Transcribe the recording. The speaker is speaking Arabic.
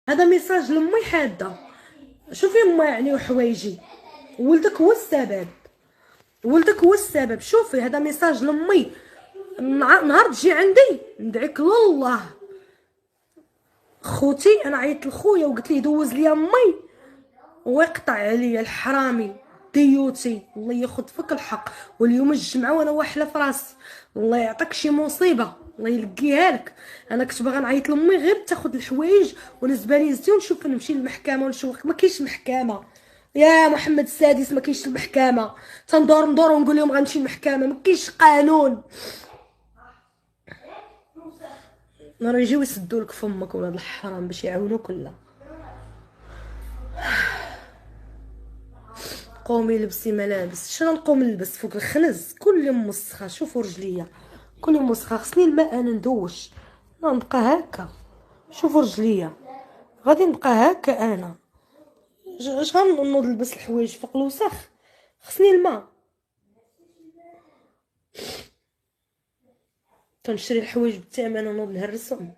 هذا ميساج لامي حاده. شوفي ما يعني حوايجي، ولدك هو السبب، ولدك هو السبب. شوفي هذا ميساج لامي. نهار تجي عندي ندعيك لله. خوتي انا عيطت لخويا وقلت ليه دوز لي امي ويقطع عليا الحرامي ديوتي. الله ياخذ فيك الحق. واليوم الجمعه وانا واحله في راسي. الله يعطيك شي مصيبه، الله يلقيها لك. انا كنت باغا نعيط لامي غير تاخذ الحوايج ونسبه لي زيتي ونشوف نمشي للمحكمه ونشوف. ما كاينش محكمه يا محمد السادس، ما كاينش المحكمه. تندور ونقول لهم غنمشي للمحكمه، ما كاينش قانون. نهار يجيو يسدوا لك فمك ولاد الحرام باش يعاونوك. لا قومي لبسي ملابس. شنو نقوم نلبس فوق الخنز؟ كل يوم مسخه. شوفوا رجليا كل يوم مسخه. خصني الماء انا ندوش. انا نبقى هكا. شوفوا رجليا غادي نبقى هكا. انا اش غنوض نلبس الحوايج فوق الوسخ؟ خصني الماء. كنشري الحوايج بالثمن ونوض نهرسهم.